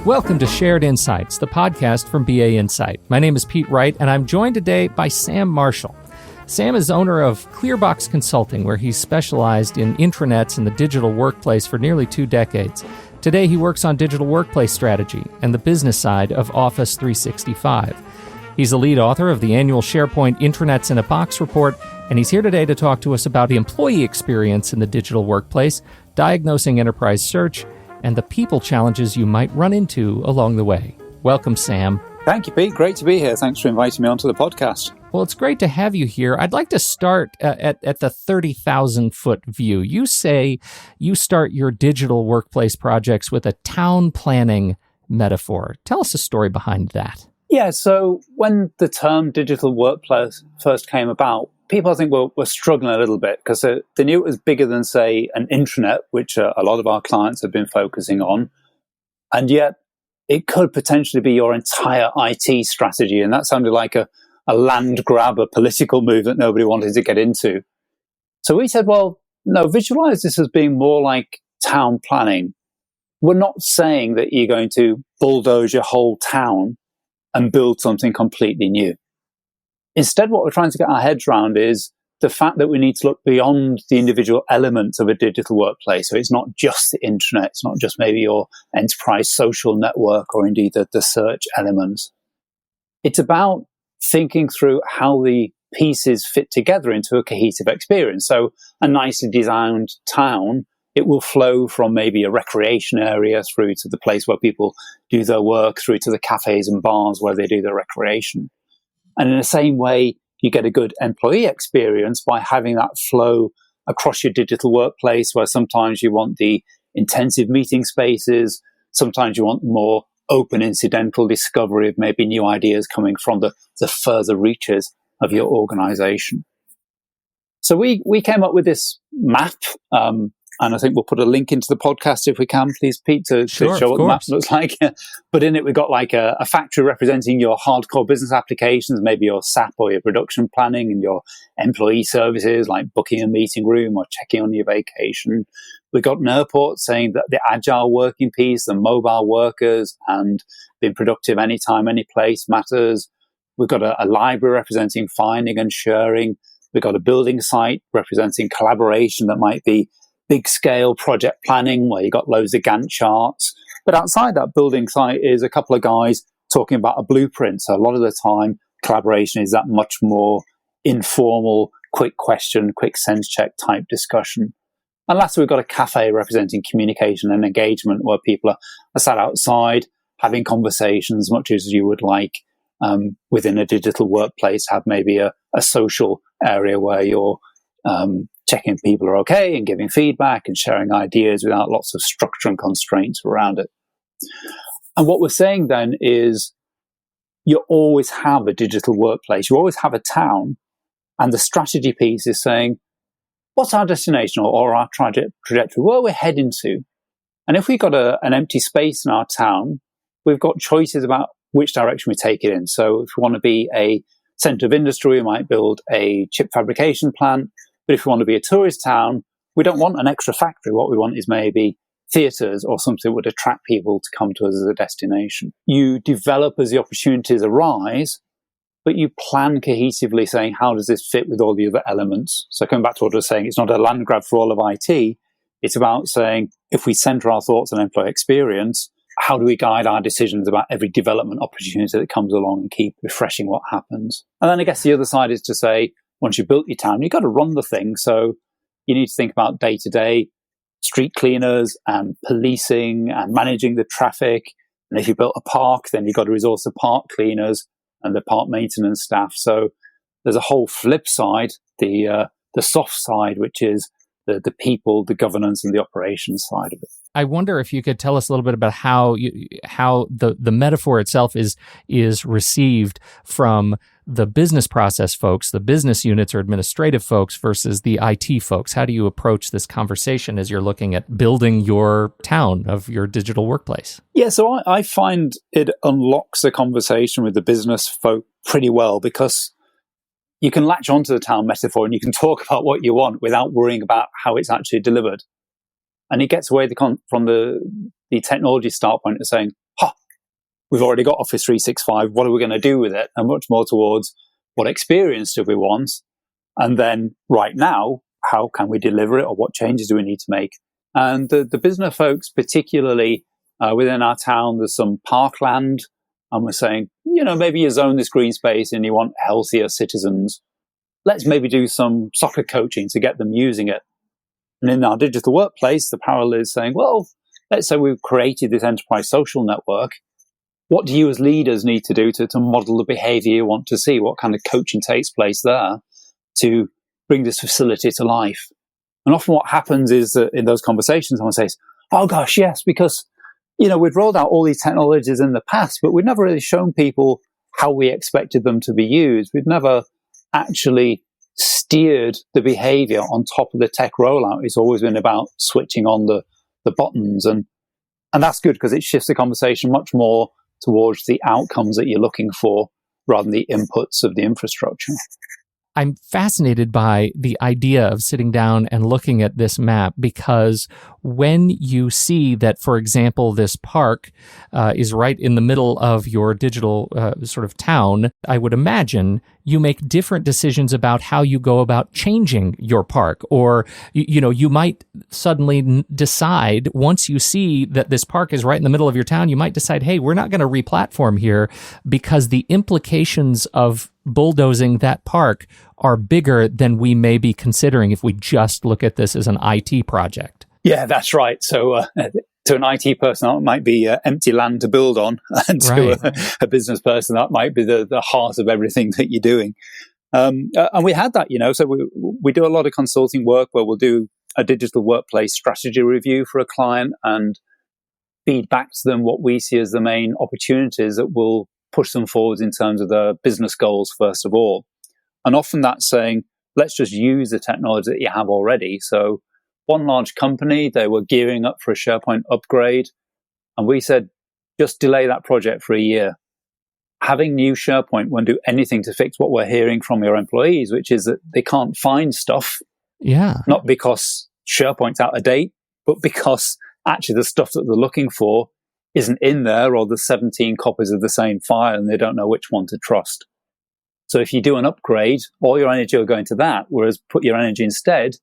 Welcome to Shared Insights, the podcast from BA Insight. My name is Pete Wright, and I'm joined today by Sam Marshall. Sam is owner of ClearBox Consulting, where he's specialized in intranets and the digital workplace for nearly 2 decades. Today, he works on digital workplace strategy and the business side of Office 365. He's the lead author of the annual SharePoint Intranets in a Box report, and he's here today to talk to us about the employee experience in the digital workplace, diagnosing enterprise search, and the people challenges you might run into along the way. Welcome, Sam. Thank you, Pete. Great to be here. Thanks for inviting me onto the podcast. Well, it's great to have you here. I'd like to start at the 30,000-foot view. You say you start your digital workplace projects with a town planning metaphor. Tell us the story behind that. Yeah, so when the term digital workplace first came about, people, I think, were struggling a little bit because they knew it was bigger than, say, an intranet, which a lot of our clients have been focusing on. And yet it could potentially be your entire IT strategy. And that sounded like a land grab, a political move that nobody wanted to get into. So we said, well, no, visualize this as being more like town planning. We're not saying that you're going to bulldoze your whole town and build something completely new. Instead, what we're trying to get our heads around is the fact that we need to look beyond the individual elements of a digital workplace. So it's not just the intranet, it's not just maybe your enterprise social network or indeed the search elements. It's about thinking through how the pieces fit together into a cohesive experience. So a nicely designed town, it will flow from maybe a recreation area through to the place where people do their work, through to the cafes and bars where they do their recreation. And in the same way, you get a good employee experience by having that flow across your digital workplace, where sometimes you want the intensive meeting spaces, sometimes you want more open incidental discovery of maybe new ideas coming from the further reaches of your organization. So we came up with this map, and I think we'll put a link into the podcast if we can, please, Pete, to show what the map looks like. But in it, we've got like a factory representing your hardcore business applications, maybe your SAP or your production planning, and your employee services like booking a meeting room or checking on your vacation. We've got an airport saying that the agile working piece, the mobile workers, and being productive anytime, any place matters. We've got a library representing finding and sharing. We've got a building site representing collaboration that might be big scale project planning where you got loads of Gantt charts. But outside that building site is a couple of guys talking about a blueprint. So a lot of the time, collaboration is that much more informal, quick question, quick sense check type discussion. And lastly, we've got a cafe representing communication and engagement where people are sat outside having conversations, much as you would like within a digital workplace, have maybe a social area where you're checking if people are okay and giving feedback and sharing ideas without lots of structure and constraints around it. And what we're saying then is you always have a digital workplace, you always have a town, and the strategy piece is saying, what's our destination or our trajectory, where we're heading to? And if we've got an empty space in our town, we've got choices about which direction we take it in. So if we want to be a center of industry, we might build a chip fabrication plant. But if we want to be a tourist town, we don't want an extra factory. What we want is maybe theatres or something that would attract people to come to us as a destination. You develop as the opportunities arise, but you plan cohesively saying, how does this fit with all the other elements? So coming back to what I was saying, it's not a land grab for all of IT. It's about saying, if we centre our thoughts on employee experience, how do we guide our decisions about every development opportunity that comes along and keep refreshing what happens? And then I guess the other side is to say, once you've built your town, you've got to run the thing. So you need to think about day-to-day street cleaners and policing and managing the traffic. And if you built a park, then you've got to resource the park cleaners and the park maintenance staff. So there's a whole flip side, the soft side, which is the people, the governance, and the operations side of it. I wonder if you could tell us a little bit about how the metaphor itself is received from the business process folks, the business units or administrative folks versus the IT folks. How do you approach this conversation as you're looking at building your town of your digital workplace? Yeah, so I find it unlocks a conversation with the business folk pretty well, because you can latch onto the town metaphor and you can talk about what you want without worrying about how it's actually delivered. And it gets away from the technology start point of saying, we've already got Office 365. What are we going to do with it? And much more towards what experience do we want? And then right now, how can we deliver it, or what changes do we need to make? And the business folks, particularly within our town, there's some parkland, and we're saying, maybe you zone this green space and you want healthier citizens. Let's maybe do some soccer coaching to get them using it. And in our digital workplace, the parallel is saying, well, let's say we've created this enterprise social network. What do you as leaders need to do to model the behavior you want to see? What kind of coaching takes place there to bring this facility to life? And often what happens is that in those conversations, someone says, oh gosh, yes, because, we'd rolled out all these technologies in the past, but we'd never really shown people how we expected them to be used. We'd never actually steered the behavior on top of the tech rollout. It's always been about switching on the buttons. And that's good because it shifts the conversation much more towards the outcomes that you're looking for rather than the inputs of the infrastructure. I'm fascinated by the idea of sitting down and looking at this map, because when you see that, for example, this park is right in the middle of your digital sort of town, I would imagine you make different decisions about how you go about changing your park. Or, you might suddenly decide, once you see that this park is right in the middle of your town, you might decide, hey, we're not going to re-platform here because the implications of bulldozing that park are bigger than we may be considering if we just look at this as an IT project. Yeah, that's right. So to an IT person, that might be empty land to build on. And to a business person, that might be the heart of everything that you're doing. And we had that, so we do a lot of consulting work where we'll do a digital workplace strategy review for a client and feed back to them what we see as the main opportunities that will push them forwards in terms of their business goals, first of all. And often that's saying, let's just use the technology that you have already. So one large company, they were gearing up for a SharePoint upgrade. And we said, just delay that project for a year. Having new SharePoint won't do anything to fix what we're hearing from your employees, which is that they can't find stuff. Yeah. Not because SharePoint's out of date, but because actually the stuff that they're looking for isn't in there, or there's 17 copies of the same file and they don't know which one to trust. So if you do an upgrade, all your energy will go into that, whereas put your energy instead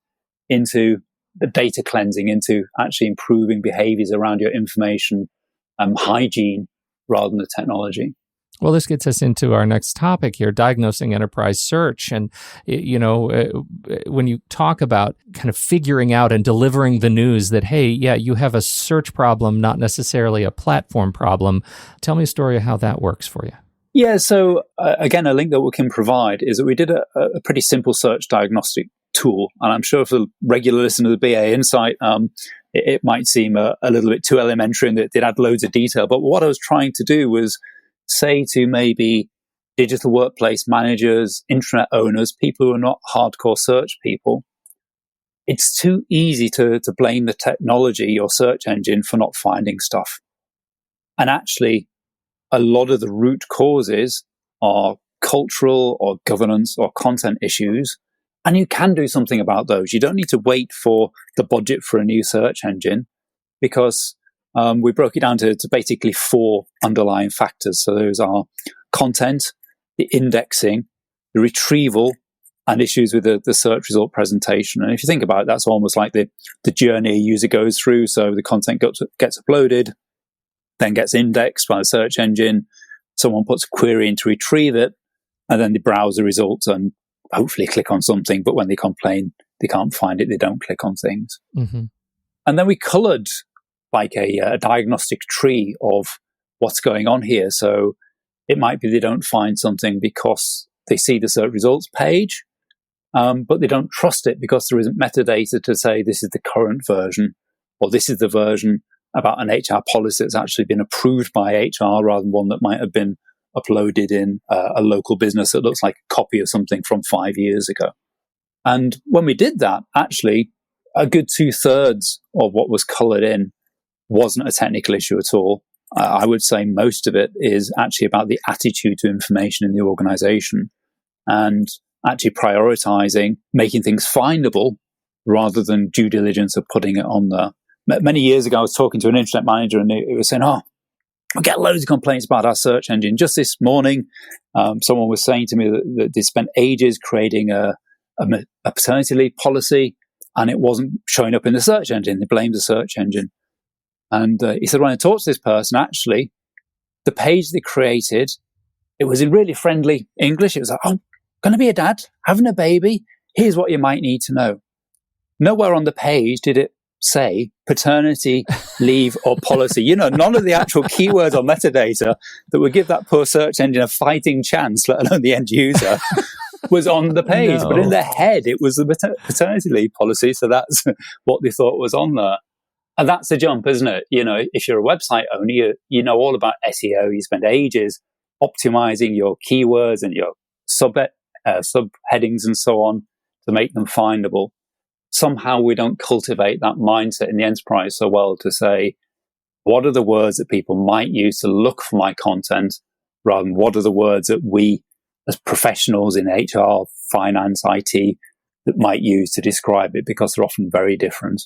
into the data cleansing, into actually improving behaviors around your information hygiene rather than the technology. Well, this gets us into our next topic here, diagnosing enterprise search. And, when you talk about kind of figuring out and delivering the news that, hey, yeah, you have a search problem, not necessarily a platform problem. Tell me a story of how that works for you. Yeah, so again, a link that we can provide is that we did a pretty simple search diagnostic tool. And I'm sure for the regular listener to BA Insight, it might seem a little bit too elementary and that it had loads of detail. But what I was trying to do was say to maybe digital workplace managers, intranet owners, people who are not hardcore search people, it's too easy to blame the technology, your search engine, for not finding stuff. And actually, a lot of the root causes are cultural or governance or content issues, and you can do something about those. You don't need to wait for the budget for a new search engine, because we broke it down to basically 4 underlying factors. So those are content, the indexing, the retrieval, and issues with the search result presentation. And if you think about it, that's almost like the journey a user goes through. So the content gets uploaded, then gets indexed by the search engine. Someone puts a query in to retrieve it, and then they browse the results and hopefully click on something. But when they complain, they can't find it, they don't click on things. Mm-hmm. And then we colored like a diagnostic tree of what's going on here. So it might be they don't find something because they see the search results page, but they don't trust it because there isn't metadata to say this is the current version, or this is the version about an HR policy that's actually been approved by HR rather than one that might have been uploaded in a local business that looks like a copy of something from 5 years ago. And when we did that, actually, a good 2/3 of what was colored in wasn't a technical issue at all. I would say most of it is actually about the attitude to information in the organization and actually prioritizing making things findable rather than due diligence of putting it on there. Many years ago, I was talking to an internet manager and it was saying, I get loads of complaints about our search engine. Just this morning, someone was saying to me that they spent ages creating a paternity leave policy, and it wasn't showing up in the search engine. They blamed the search engine. And he said, when I talked to this person, actually, the page they created, it was in really friendly English. It was like, oh, going to be a dad, having a baby. Here's what you might need to know. Nowhere on the page did it say paternity leave or policy. None of the actual keywords or metadata that would give that poor search engine a fighting chance, let alone the end user, was on the page. No. But in their head, it was the paternity leave policy. So that's what they thought was on there. And that's a jump, isn't it? If you're a website owner, you know all about SEO. You spend ages optimizing your keywords and your subheadings and so on to make them findable. Somehow we don't cultivate that mindset in the enterprise so well to say, what are the words that people might use to look for my content, rather than what are the words that we as professionals in HR, finance, IT, that might use to describe it, because they're often very different.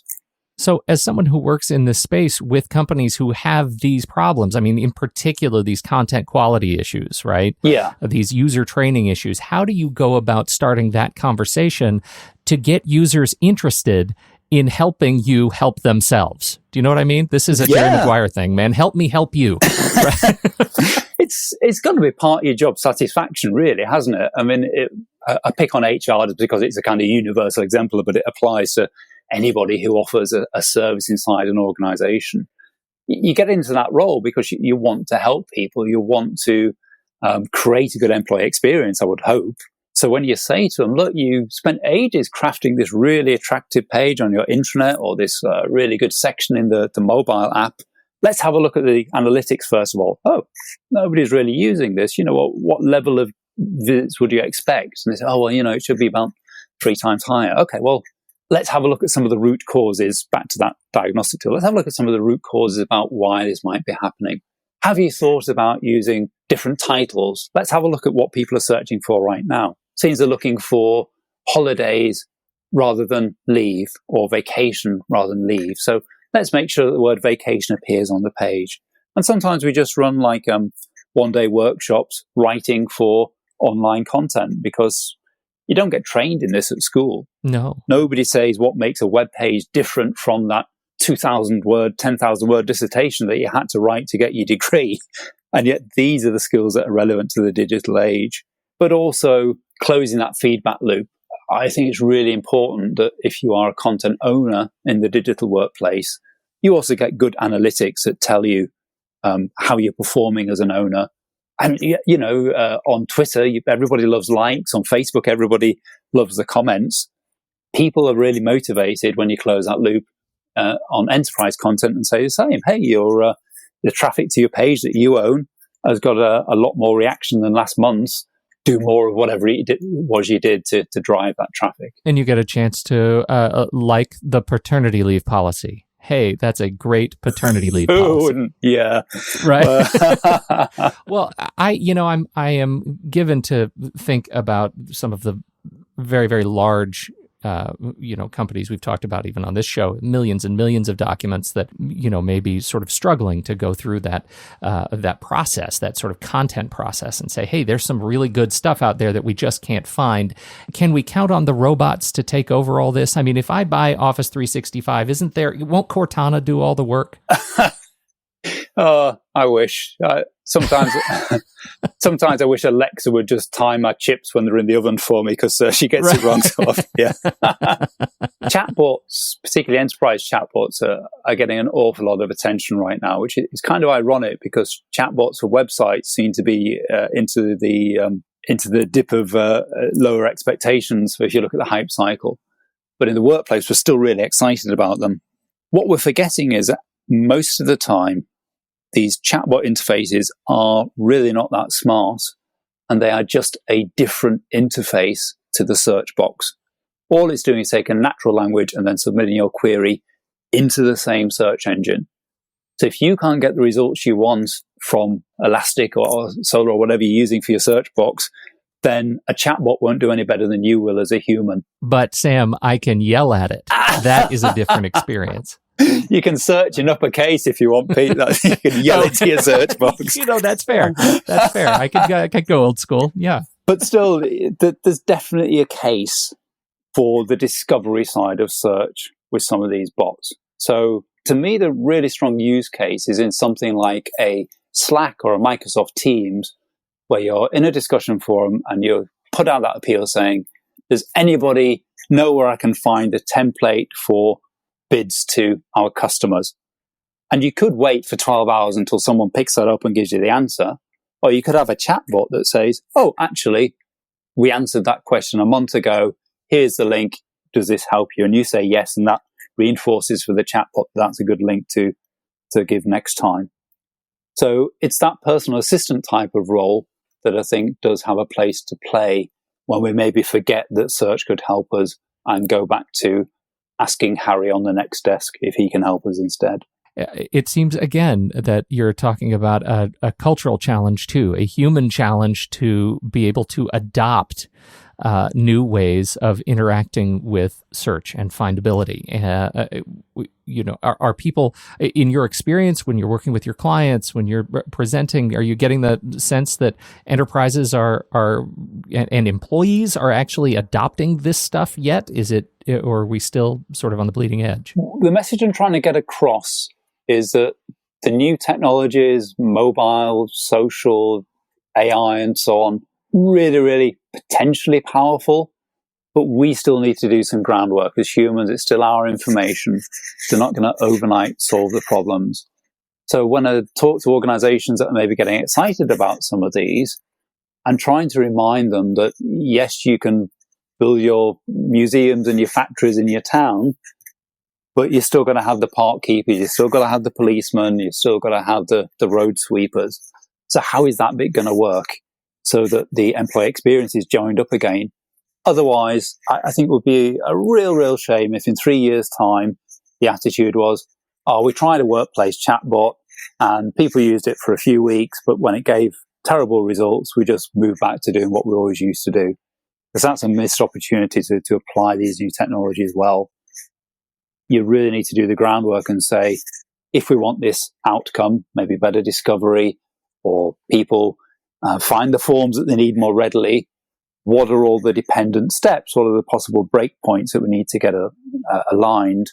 So as someone who works in this space with companies who have these problems, I mean, in particular, these content quality issues, right? Yeah. These user training issues, how do you go about starting that conversation to get users interested in helping you help themselves? Do you know what I mean? This is a Jerry Maguire thing, man. Help me help you. Right? It's got to be part of your job satisfaction, really, hasn't it? I mean, I pick on HR because it's a kind of universal example, but it applies to anybody who offers a service inside an organization. You get into that role because you want to help people. You want to create a good employee experience, I would hope. So when you say to them, look, you spent ages crafting this really attractive page on your intranet, or this really good section in the mobile app, let's have a look at the analytics first of all. Oh, nobody's really using this. What level of visits would you expect? And they say, oh, well, it should be about 3 times higher. Okay, well, let's have a look at some of the root causes, back to that diagnostic tool. Let's have a look at some of the root causes about why this might be happening. Have you thought about using different titles? Let's have a look at what people are searching for right now. Seems they're looking for holidays rather than leave, or vacation rather than leave. So let's make sure that the word vacation appears on the page. And sometimes we just run like one-day workshops writing for online content, because you don't get trained in this at school. No. Nobody says what makes a web page different from that 2,000-word, 10,000-word dissertation that you had to write to get your degree. And yet these are the skills that are relevant to the digital age. But also closing that feedback loop. I think it's really important that if you are a content owner in the digital workplace, you also get good analytics that tell you how you're performing as an owner. And, on Twitter, everybody loves likes. On Facebook, everybody loves the comments. People are really motivated when you close that loop on enterprise content and say the same. Hey, the traffic to your page that you own has got a lot more reaction than last month's. Do more of whatever you did to drive that traffic. And you get a chance to like the paternity leave policy. Hey, that's a great paternity leave policy. Yeah. Right. Well, I am given to think about some of the very, very large companies we've talked about even on this show, millions and millions of documents that, may be sort of struggling to go through that process, that sort of content process, and say, hey, there's some really good stuff out there that we just can't find. Can we count on the robots to take over all this? I mean, if I buy Office 365, won't Cortana do all the work? Oh, I wish. Sometimes I wish Alexa would just time my chips when they're in the oven for me, because she gets it wrong so often. Yeah. Chatbots, particularly enterprise chatbots, are getting an awful lot of attention right now, which is kind of ironic, because chatbots for websites seem to be into the dip of lower expectations if you look at the hype cycle. But in the workplace, we're still really excited about them. What we're forgetting is that most of the time, these chatbot interfaces are really not that smart, and they are just a different interface to the search box. All it's doing is taking natural language and then submitting your query into the same search engine. So if you can't get the results you want from Elastic or Solar or whatever you're using for your search box, then a chatbot won't do any better than you will as a human. But Sam, I can yell at it. That is a different experience. You can search in uppercase if you want, Pete. You can yell it to your search box. That's fair. That's fair. I could go old school. Yeah. But still, there's definitely a case for the discovery side of search with some of these bots. So to me, the really strong use case is in something like a Slack or a Microsoft Teams, where you're in a discussion forum and you put out that appeal saying, does anybody know where I can find a template for bids to our customers? And you could wait for 12 hours until someone picks that up and gives you the answer. Or you could have a chatbot that says, oh, actually, we answered that question a month ago. Here's the link. Does this help you? And you say yes, and that reinforces for the chatbot that's a good link to give next time. So it's that personal assistant type of role that I think does have a place to play when we maybe forget that search could help us and go back to asking Harry on the next desk if he can help us instead. It seems, again, that you're talking about a cultural challenge too, a human challenge to be able to adopt new ways of interacting with search and findability. Are people, in your experience, when you're working with your clients, when you're presenting, are you getting the sense that enterprises are and employees are actually adopting this stuff yet? Or are we still sort of on the bleeding edge? The message I'm trying to get across is that the new technologies, mobile, social, AI, and so on, really, really potentially powerful, but we still need to do some groundwork as humans. It's still our information. They're not going to overnight solve the problems. So when I talk to organizations that are maybe getting excited about some of these, I'm trying to remind them that, yes, you can build your museums and your factories in your town, but you're still going to have the park keepers, you're still going to have the policemen, you're still going to have the road sweepers. So how is that bit going to work so that the employee experience is joined up again? Otherwise, I think it would be a real shame if in 3 years' time the attitude was, we tried a workplace chatbot and people used it for a few weeks, but when it gave terrible results, we just moved back to doing what we always used to do. Because that's a missed opportunity to apply these new technologies well. You really need to do the groundwork and say, if we want this outcome, maybe better discovery, or people find the forms that they need more readily, what are all the dependent steps? What are the possible breakpoints that we need to get aligned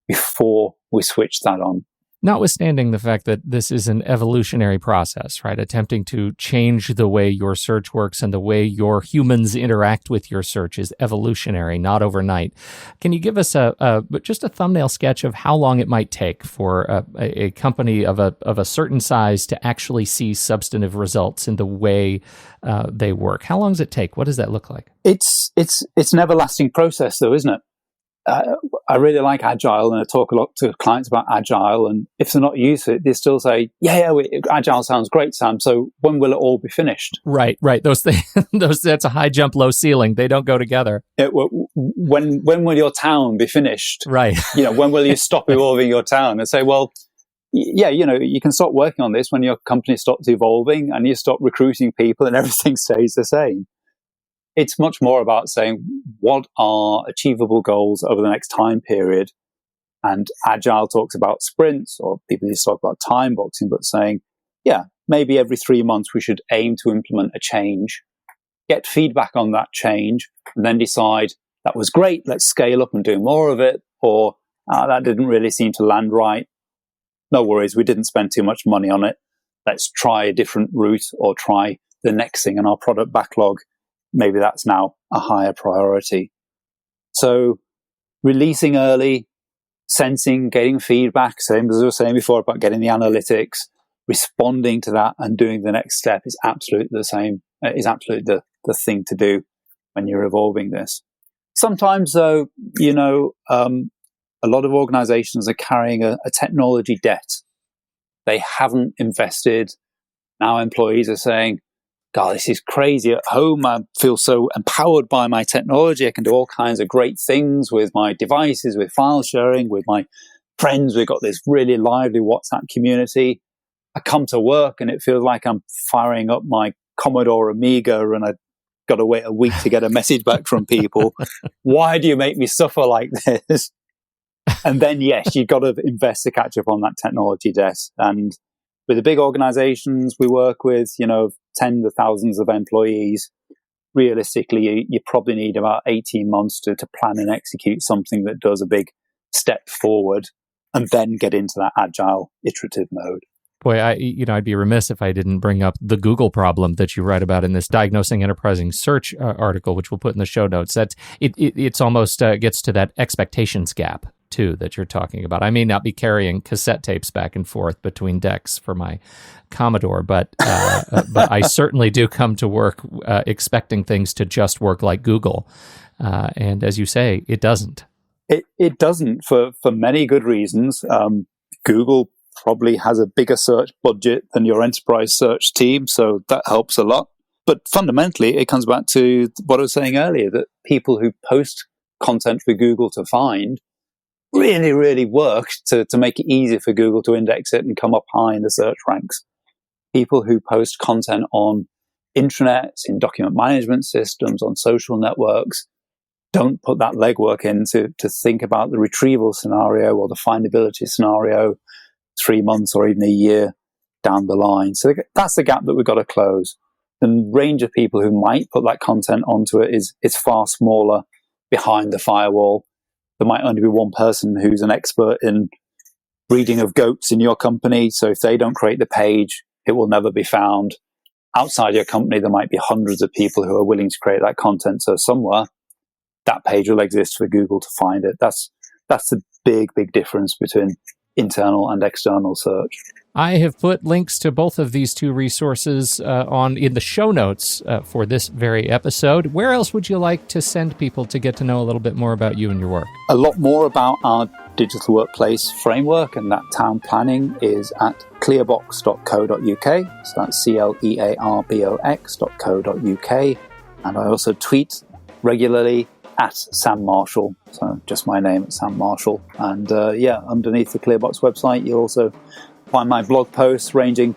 before we switch that on? Notwithstanding the fact that this is an evolutionary process, right? Attempting to change the way your search works and the way your humans interact with your search is evolutionary, not overnight. Can you give us just a thumbnail sketch of how long it might take for a company of a certain size to actually see substantive results in the way they work? How long does it take? What does that look like? It's an everlasting process, though, isn't it? I really like Agile, and I talk a lot to clients about Agile. And if they're not used to it, they still say, Agile sounds great, Sam. So when will it all be finished? Right. Those things, that's a high jump, low ceiling. They don't go together. When will your town be finished? Right. When will you stop evolving your town? And say, well, you can stop working on this when your company stops evolving and you stop recruiting people and everything stays the same. It's much more about saying, what are achievable goals over the next time period? And Agile talks about sprints, or people used to talk about time boxing, but saying, maybe every 3 months we should aim to implement a change, get feedback on that change, and then decide, that was great, let's scale up and do more of it, or that didn't really seem to land right. No worries, we didn't spend too much money on it. Let's try a different route or try the next thing in our product backlog. Maybe that's now a higher priority. So releasing early, sensing, getting feedback, same as I was saying before about getting the analytics, responding to that and doing the next step is absolutely the same, is absolutely the thing to do when you're evolving this. Sometimes, though, a lot of organizations are carrying a technology debt. They haven't invested. Now employees are saying, God, this is crazy. At home, I feel so empowered by my technology. I can do all kinds of great things with my devices, with file sharing, with my friends. We've got this really lively WhatsApp community. I come to work and it feels like I'm firing up my Commodore Amiga and I've got to wait a week to get a message back from people. Why do you make me suffer like this? And then, yes, you've got to invest to catch up on that technology debt. And with the big organizations we work with, tens of thousands of employees, realistically, you probably need about 18 months to plan and execute something that does a big step forward and then get into that agile, iterative mode. Boy, I'd be remiss if I didn't bring up the Google problem that you write about in this Diagnosing Enterprise Search article, which we'll put in the show notes. That's it's almost gets to that expectations gap too that you're talking about. I may not be carrying cassette tapes back and forth between decks for my Commodore, but I certainly do come to work expecting things to just work like Google, and as you say, it doesn't. It doesn't for many good reasons. Google probably has a bigger search budget than your enterprise search team, so that helps a lot. But fundamentally, it comes back to what I was saying earlier, that people who post content for Google to find really, really work to make it easier for Google to index it and come up high in the search ranks. People who post content on intranets, in document management systems, on social networks, don't put that legwork in to think about the retrieval scenario or the findability scenario 3 months or even a year down the line. So that's the gap that we've got to close. The range of people who might put that content onto it is far smaller behind the firewall. There might only be one person who's an expert in breeding of goats in your company. So if they don't create the page, it will never be found. Outside your company, there might be hundreds of people who are willing to create that content. So somewhere, that page will exist for Google to find it. That's the big, big difference between internal and external search. I have put links to both of these two resources in the show notes for this very episode. Where else would you like to send people to get to know a little bit more about you and your work? A lot more about our digital workplace framework and that town planning is at clearbox.co.uk. So that's clearbox.co.uk. And I also tweet regularly at Sam Marshall, so just my name, Sam Marshall. And underneath the ClearBox website, you'll also find my blog posts ranging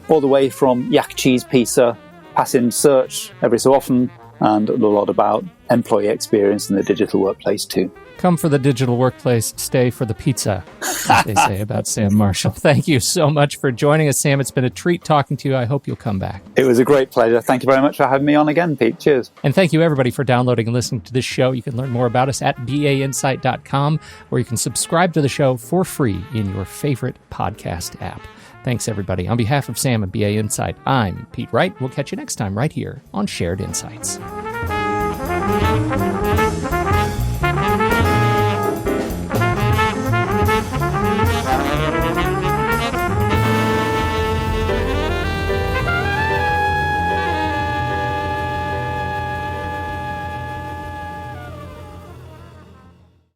all the way from yak cheese pizza, passing search every so often, and a lot about employee experience in the digital workplace too. Come for the digital workplace, stay for the pizza, as they say about Sam Marshall. Thank you so much for joining us, Sam. It's been a treat talking to you. I hope you'll come back. It was a great pleasure. Thank you very much for having me on again, Pete. Cheers. And thank you, everybody, for downloading and listening to this show. You can learn more about us at bainsight.com, or you can subscribe to the show for free in your favorite podcast app. Thanks, everybody. On behalf of Sam and BA Insight, I'm Pete Wright. We'll catch you next time right here on Shared Insights.